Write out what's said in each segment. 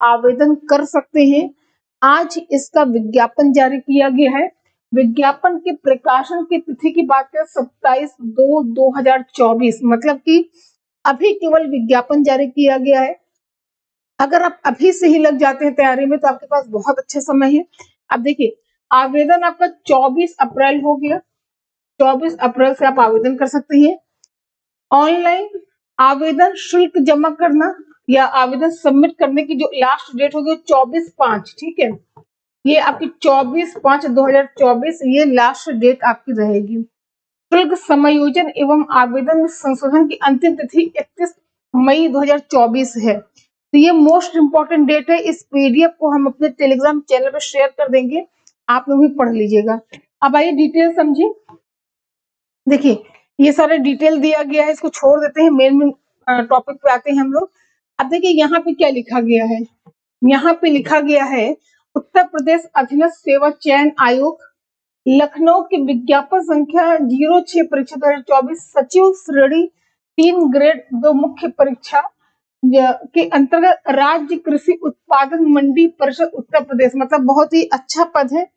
आवेदन कर सकते हैं। आज इसका विज्ञापन जारी किया गया है। विज्ञापन के प्रकाशन की तिथि की बात करें 27/2/2024, मतलब कि अभी केवल विज्ञापन जारी किया गया है। अगर आप अभी से ही लग जाते हैं तैयारी में तो आपके पास बहुत अच्छा समय है। अब देखिए, आवेदन आपका 24 अप्रैल हो गया। 24 अप्रैल से आप आवेदन कर सकते हैं। ऑनलाइन आवेदन शुल्क जमा करना या आवेदन सबमिट करने की जो लास्ट डेट होगी 24/5, ठीक है। ये आपकी 24/5/2024 ये लास्ट डेट आपकी रहेगी। शुल्क समायोजन एवं आवेदन में संशोधन की अंतिम तिथि 31 मई 2024 है। तो ये मोस्ट इंपॉर्टेंट डेट है। इस पीडीएफ को हम अपने टेलीग्राम चैनल पर शेयर कर देंगे, आप लोग भी पढ़ लीजिएगा। अब आइए डिटेल समझिए। देखिए, ये सारे डिटेल दिया गया है, इसको छोड़ देते हैं, मेन टॉपिक पे आते हैं हम लोग। अब देखिए यहाँ पे क्या लिखा गया है। यहाँ पे लिखा गया है उत्तर प्रदेश अधीनस्थ सेवा चयन आयोग लखनऊ की विज्ञापन संख्या 06 परीक्षा 2024 सचिव श्रेणी 3 ग्रेड 2 मुख्य परीक्षा के अंतर्गत राज्य कृषि उत्पादन मंडी परिषद उत्तर प्रदेश, मतलब बहुत ही अच्छा पद है।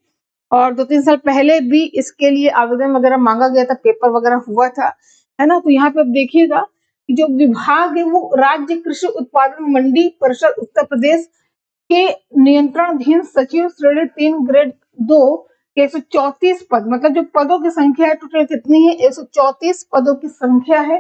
और 2-3 साल पहले भी इसके लिए आवेदन वगैरह मांगा गया था, पेपर वगैरह हुआ था, है ना। तो यहाँ पे आप देखिएगा कि जो विभाग है वो राज्य कृषि उत्पादन मंडी परिषद उत्तर प्रदेश के नियंत्रणाधीन सचिव श्रेणी 3 ग्रेड 2 के 134 पद, मतलब जो पदों की संख्या है टोटल कितनी है, 134 पदों की संख्या है।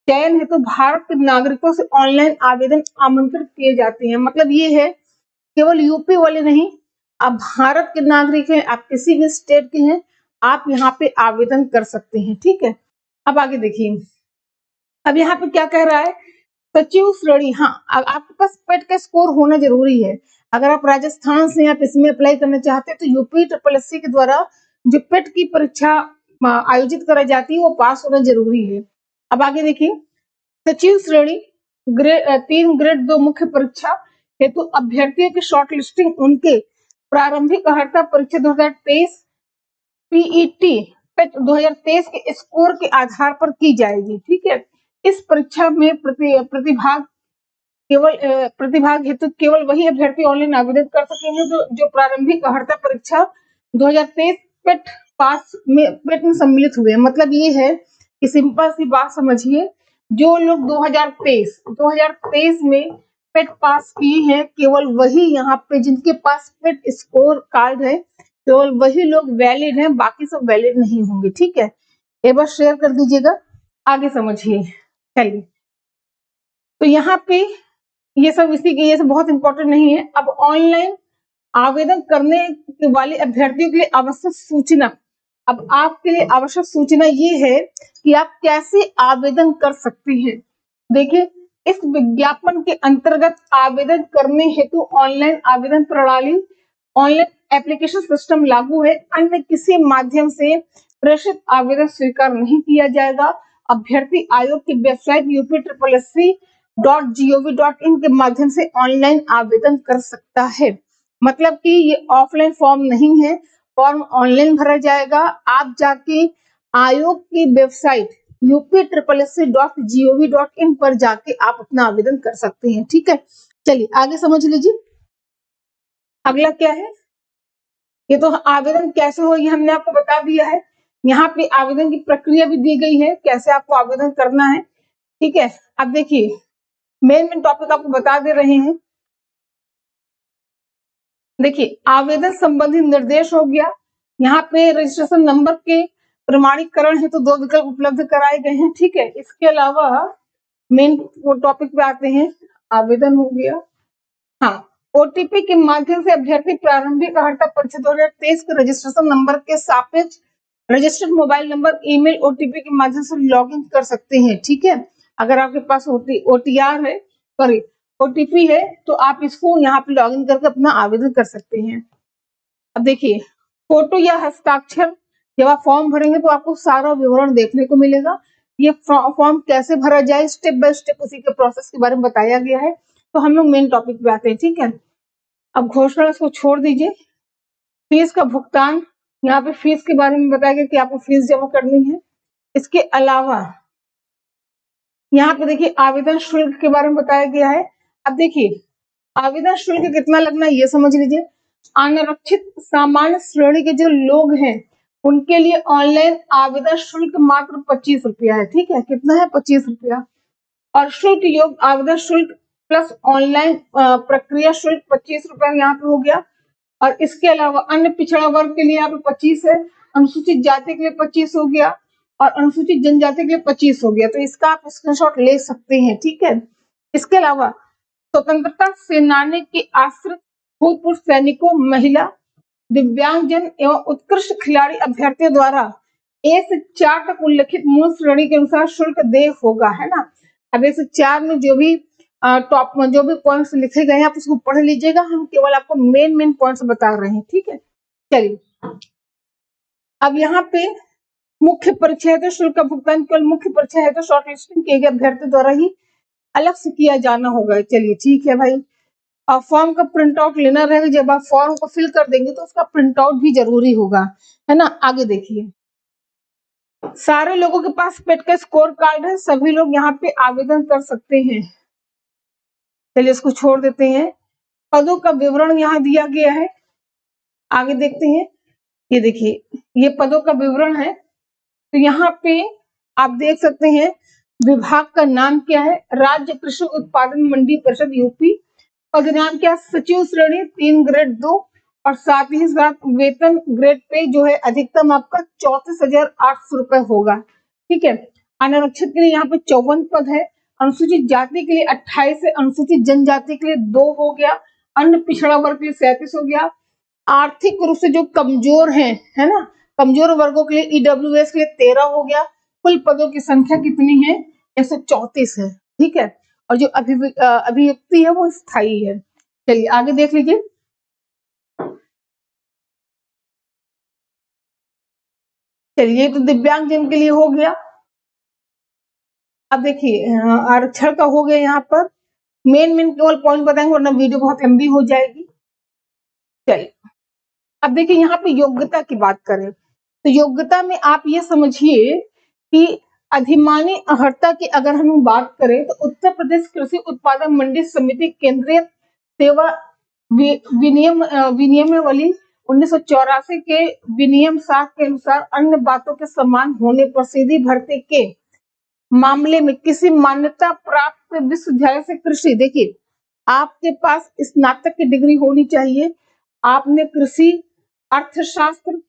चयन हेतु भारत के नागरिकों से ऑनलाइन आवेदन आमंत्रित किए जाते हैं। मतलब ये है केवल यूपी वाले नहीं, आप भारत के नागरिक हैं, आप किसी भी स्टेट के हैं, आप यहाँ पे आवेदन कर सकते हैं, ठीक है। अब आगे देखिए, अब यहाँ पे क्या कह रहा है, सचिव श्रेणी। हाँ, आपके पास पेट का स्कोर होना जरूरी है। अगर आप राजस्थान से आप इसमें अप्लाई करना चाहते हैं तो यूपी SSSC के द्वारा जो पेट की परीक्षा आयोजित कराई जाती है वो पास होना जरूरी है। अब आगे देखिए, सचिव श्रेणी 3 ग्रेड 2 मुख्य परीक्षा हेतु अभ्यर्थियों की शॉर्ट लिस्टिंग उनके प्रारंभिक अर्हता परीक्षा 2023 पीईटी पेट 2023 के स्कोर के आधार पर की जाएगी, ठीक है। इस परीक्षा में प्रतिभाग हेतु केवल वही अभ्यर्थी ऑनलाइन आवेदन कर सकेंगे जो प्रारंभिक अर्हता परीक्षा 2023 पेट में सम्मिलित हुए। मतलब ये है कि सिंपल सी बात समझिए, जो लोग 2023 में पेट पास किए हैं केवल वही यहाँ पे, जिनके पास पेट स्कोर कार्ड है केवल वही लोग वैलिड हैं, बाकी सब वैलिड नहीं होंगे, ठीक है। एक बार शेयर कर दीजिएगा, आगे समझिए। चलिए, तो यहाँ पे ये सब बहुत इंपॉर्टेंट नहीं है। अब ऑनलाइन आवेदन करने वाले अभ्यर्थियों के लिए आवश्यक सूचना। अब आपके लिए आवश्यक सूचना ये है कि आप कैसे आवेदन कर सकते हैं। देखिए, इस विज्ञापन के अंतर्गत आवेदन करने हेतु ऑनलाइन आवेदन प्रणाली, ऑनलाइन एप्लीकेशन सिस्टम लागू है। अन्य किसी माध्यम से प्रेषित आवेदन स्वीकार नहीं किया जाएगा। अभ्यर्थी आयोग की वेबसाइट UPSSC.gov.in के माध्यम से ऑनलाइन आवेदन कर सकता है। मतलब कि ये ऑफलाइन फॉर्म नहीं है, फॉर्म ऑनलाइन भरा जाएगा। आप जाके आयोग की वेबसाइट UPSSC.gov.in पर जाके आप अपना आवेदन कर सकते हैं, ठीक है। चलिए आगे समझ लीजिए, अगला क्या है। ये तो आवेदन कैसे हो ये हमने आपको बता दिया है। यहाँ पे आवेदन की प्रक्रिया भी दी गई है, कैसे आपको आवेदन करना है, ठीक है। अब देखिए, मेन टॉपिक आपको बता दे रहे हैं। देखिए, आवेदन संबंधी निर्देश हो गया। यहाँ पे रजिस्ट्रेशन नंबर के प्रमाणीकरण है तो 2 विकल्प उपलब्ध कराए गए हैं, ठीक है। इसके अलावा मेन टॉपिक पे आते हैं, आवेदन हो गया। हाँ, ओटीपी के माध्यम से अभ्यर्थी प्रारंभिक अर्हता परीक्षा 2023 के रजिस्ट्रेशन नंबर के सापेक्ष registered mobile number, email, OTP के माध्यम से लॉगिन कर सकते हैं, ठीक है। अगर आपके पास OTR है, सॉरी ओटीपी है, तो आप इसको यहाँ पे लॉगिन करके अपना आवेदन कर सकते हैं। अब देखिए, फोटो या हस्ताक्षर, जब आप फॉर्म भरेंगे तो आपको सारा विवरण देखने को मिलेगा। ये फॉर्म कैसे भरा जाए स्टेप बाय स्टेप उसी के प्रोसेस के बारे में बताया गया है। तो हम लोग मेन टॉपिक पे आते हैं, ठीक है। अब घोषणा इसको छोड़ दीजिए। फीस का भुगतान, यहाँ पे फीस के बारे में बताया गया कि आपको फीस जमा करनी है। इसके अलावा यहाँ पे देखिए आवेदन शुल्क के बारे में बताया गया है। अब देखिए, आवेदन शुल्क कितना लगना है ये समझ लीजिए। अनारक्षित सामान्य श्रेणी के जो लोग हैं उनके लिए ऑनलाइन आवेदन शुल्क मात्र 25 रुपया है। ठीक है, कितना है? 25 रुपया। और शुल्क योग आवेदन शुल्क प्लस ऑनलाइन प्रक्रिया शुल्क 25 रुपया यहाँ पे हो गया। और इसके अलावा अन्य पिछड़ा वर्ग के लिए यहाँ पे 25 है, अनुसूचित जाति के लिए 25 हो गया और अनुसूचित जनजाति के लिए 25 हो गया। तो इसका आप स्क्रीनशॉट ले सकते हैं। ठीक है, इसके अलावा स्वतंत्रता सेनानी के आश्रित भूतपूर्व सैनिकों, महिला, दिव्यांगजन एवं उत्कृष्ट खिलाड़ी अभ्यर्थियों द्वारा ए से 4 तक उल्लिखित मूल श्रेणी के अनुसार शुल्क देय होगा, है ना। अब ए से 4 में जो भी टॉप में जो भी पॉइंट्स लिखे गए हैं आप उसको पढ़ लीजिएगा, हम केवल आपको मेन पॉइंट्स बता रहे हैं। ठीक है, चलिए अब यहाँ पे मुख्य परीक्षा है तो शुल्क का भुगतान केवल मुख्य परीक्षा है तो शॉर्ट लिस्टिंग किए गए अभ्यर्थी द्वारा ही अलग से किया जाना होगा। चलिए ठीक है भाई, अब फॉर्म का प्रिंट आउट लेना रहेगा। जब आप फॉर्म को फिल कर देंगे तो उसका प्रिंट आउट भी जरूरी होगा, है ना। आगे देखिए, सारे लोगों के पास पेट का स्कोर कार्ड है, सभी लोग यहाँ पे आवेदन कर सकते हैं। चलिए इसको छोड़ देते हैं। पदों का विवरण यहाँ दिया गया है, आगे देखते हैं। ये देखिए, ये पदों का विवरण है। तो यहाँ पे आप देख सकते हैं विभाग का नाम क्या है, राज्य कृषि उत्पादन मंडी परिषद यूपी। पद नाम क्या, सचिव श्रेणी 3 ग्रेड 2 और साथ ही साथ वेतन ग्रेड पे जो है अधिकतम आपका 34,800 रुपए होगा। ठीक है, अनारक्षित के लिए यहाँ पे 54 पद है, अनुसूचित जाति के लिए 28 है, अनुसूचित जनजाति के लिए 2 हो गया, अन्य पिछड़ा वर्ग के लिए 37 हो गया। आर्थिक रूप से जो कमजोर हैं, है ना, कमजोर वर्गों के लिए ईडब्ल्यूएस के लिए 13 हो गया। कुल पदों की संख्या कितनी है, 134 है। ठीक है, और जो अभियुक्ति है वो स्थायी है। चलिए आगे देख लीजिए। चलिए तो दिव्यांगजन के लिए हो गया। अब देखिए आरक्षण का हो गया। यहाँ पर मेन केवल पॉइंट बताएंगे वरना वीडियो बहुत लंबी हो जाएगी। चलिए अब देखिए यहाँ पे योग्यता की बात करें तो योग्यता में आप ये समझिए कि अधिमानी अर्हता की अगर हम बात करें तो उत्तर प्रदेश कृषि उत्पादन मंडी समिति केंद्रीय सेवा विनियमावली 1984 के विनियम 7 के अनुसार अन्य बातों के समान होने पर सीधी भर्ती के मामले में किसी मान्यता प्राप्त विश्वविद्यालय से कृषि, देखिए आपके पास स्नातक की डिग्री होनी चाहिए, आपने कृषि अर्थशास्त्र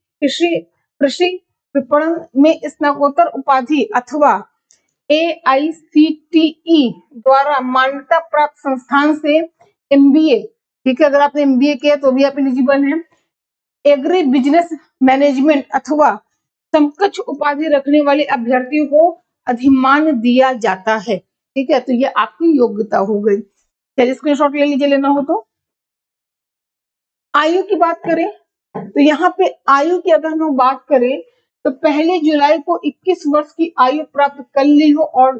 कृषि विपणन में स्नातकोत्तर उपाधि अथवा AICTE द्वारा मान्यता प्राप्त संस्थान से MBA, ठीक है, अगर आपने MBA किया तो भी आप एलिजिबल हैं, एग्री बिजनेस मैनेजमेंट अथवा समकक्ष उपाधि रखने वाले अभ्यर्थियों को अधिमान दिया जाता है। ठीक है, तो ये आपकी योग्यता हो गई। चलिए स्क्रीनशॉट ले लीजिए लेना हो तो। आयु की बात करें तो यहाँ पे आयु की अगर हम बात करें तो 1 जुलाई को 21 वर्ष की आयु प्राप्त कर ली हो और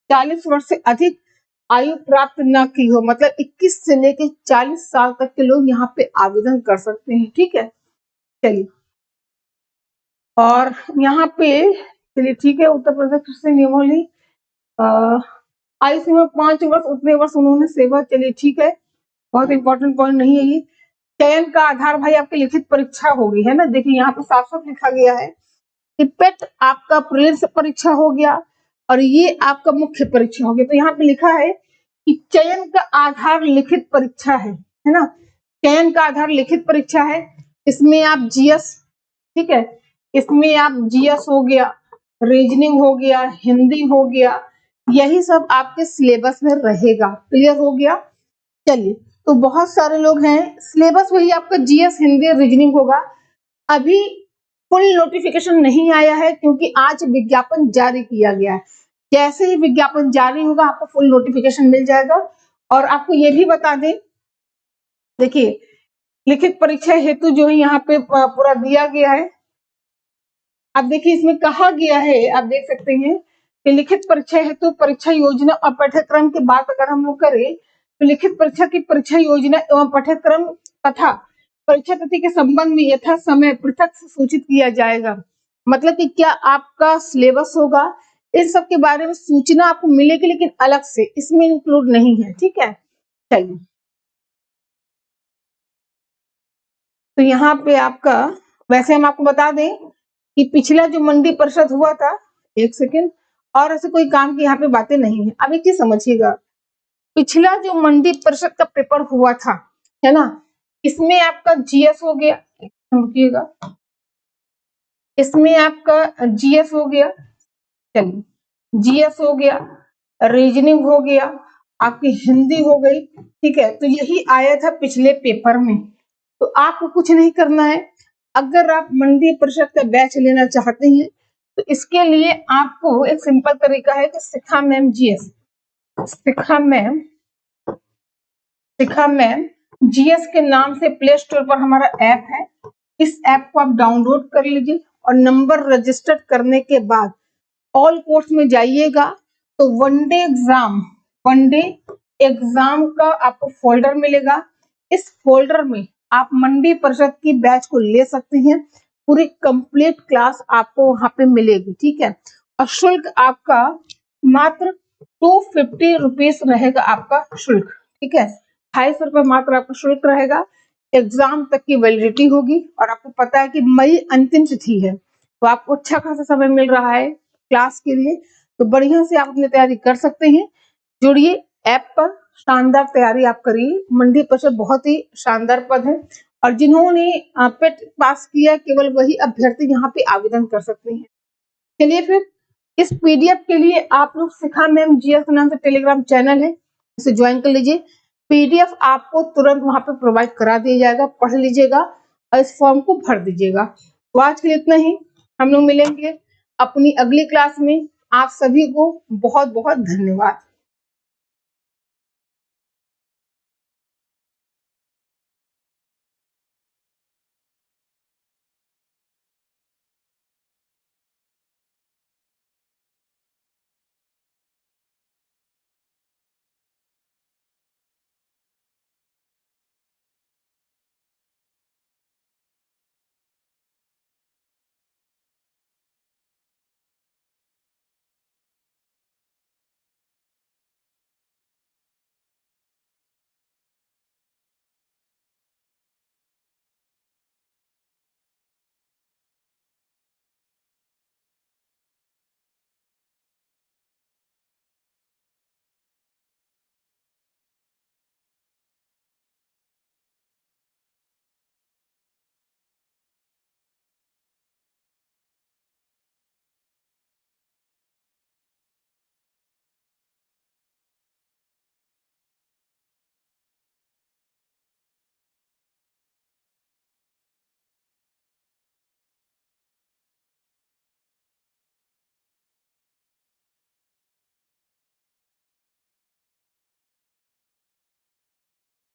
40 वर्ष से अधिक आयु प्राप्त न की हो, मतलब 21 से लेकर 40 साल तक के लोग यहाँ पे आवेदन कर सकते हैं। ठीक है, चलिए और यहाँ पे चलिए ठीक है, उत्तर प्रदेश कृषि नियमावली आयु सीमा 5 वर्ष, उतने वर्ष उन्होंने सेवा, चलिए ठीक है, बहुत इंपॉर्टेंट पॉइंट नहीं है ये। चयन का आधार भाई आपकी लिखित परीक्षा होगी, है ना। देखिए यहाँ पे साफ साफ लिखा गया है कि पेट आपका प्रीलिम्स परीक्षा हो गया और ये आपका मुख्य परीक्षा हो गया। तो यहाँ पे लिखा है कि चयन का आधार लिखित परीक्षा है ना, चयन का आधार लिखित परीक्षा है। इसमें आप जीएस, ठीक है, इसमें आप जीएस हो गया, रीजनिंग हो गया, हिंदी हो गया, यही सब आपके सिलेबस में रहेगा। क्लियर हो गया। चलिए तो बहुत सारे लोग हैं, सिलेबस वही आपका जीएस, हिंदी, रीजनिंग होगा। अभी फुल नोटिफिकेशन नहीं आया है क्योंकि आज विज्ञापन जारी किया गया है। जैसे ही विज्ञापन जारी होगा आपको फुल नोटिफिकेशन मिल जाएगा। और आपको ये भी बता दें, देखिए लिखित परीक्षा हेतु जो है यहाँ पे पूरा दिया गया है। अब देखिए इसमें कहा गया है, आप देख सकते हैं कि लिखित परीक्षा हेतु परीक्षा योजना और पाठ्यक्रम की बात अगर हम लोग करें तो लिखित परीक्षा की परीक्षा योजना एवं पाठ्यक्रम तथा परीक्षा तिथि के संबंध में यथा समय पृथक से सूचित किया जाएगा। मतलब कि क्या आपका सिलेबस होगा, इस सब के बारे में सूचना आपको मिलेगी लेकिन अलग से, इसमें इंक्लूड नहीं है। ठीक है, चलिए तो यहाँ पे आपका, वैसे हम आपको बता दें कि पिछला जो मंडी परिषद हुआ था, एक सेकेंड, और ऐसे कोई काम की यहाँ पे बातें नहीं है। अब एक चीज समझिएगा, पिछला जो मंडी परिषद का पेपर हुआ था, है ना, इसमें आपका जीएस हो गया, रुकिएगा, इसमें आपका जीएस हो गया, चलिए जीएस हो गया, रीजनिंग हो गया, आपकी हिंदी हो गई, ठीक है। तो यही आया था पिछले पेपर में। तो आपको कुछ नहीं करना है। अगर आप मंडी परिषद का बैच लेना चाहते हैं तो इसके लिए आपको एक सिंपल तरीका है कि शिखा मैम जीएस, शिखा मैम जीएस के नाम से प्ले स्टोर पर हमारा ऐप है। इस ऐप को आप डाउनलोड कर लीजिए और नंबर रजिस्टर करने के बाद ऑल कोर्स में जाइएगा तो वन डे एग्जाम का आपको फोल्डर मिलेगा। इस फोल्डर में आप मंडी परिषद की बैच को ले सकते हैं। पूरी कंप्लीट क्लास आपको वहां पे मिलेगी, ठीक है। और शुल्क आपका मात्र 250 रुपीज रहेगा आपका शुल्क, ठीक है। 250 रुपए मात्र आपका शुल्क रहेगा। एग्जाम तक की वैलिडिटी होगी और आपको पता है कि मई अंतिम तिथि है, तो आपको अच्छा खासा समय मिल रहा है क्लास के लिए। तो बढ़िया से आप अपनी तैयारी कर सकते हैं। जुड़िए ऐप पर, शानदार तैयारी आप करिए। मंडी परिषद बहुत ही शानदार पद है और जिन्होंने पेट पास किया केवल वही अभ्यर्थी यहाँ पे आवेदन कर सकते हैं। चलिए फिर, इस पीडीएफ के लिए आप लोग शिखा मैम जीएस के नाम से टेलीग्राम चैनल है, इसे ज्वाइन कर लीजिए। पीडीएफ आपको तुरंत वहां पे प्रोवाइड करा दिया जाएगा, पढ़ लीजिएगा और इस फॉर्म को भर दीजिएगा। तो आज के लिए इतना ही, हम लोग मिलेंगे अपनी अगली क्लास में। आप सभी को बहुत बहुत धन्यवाद।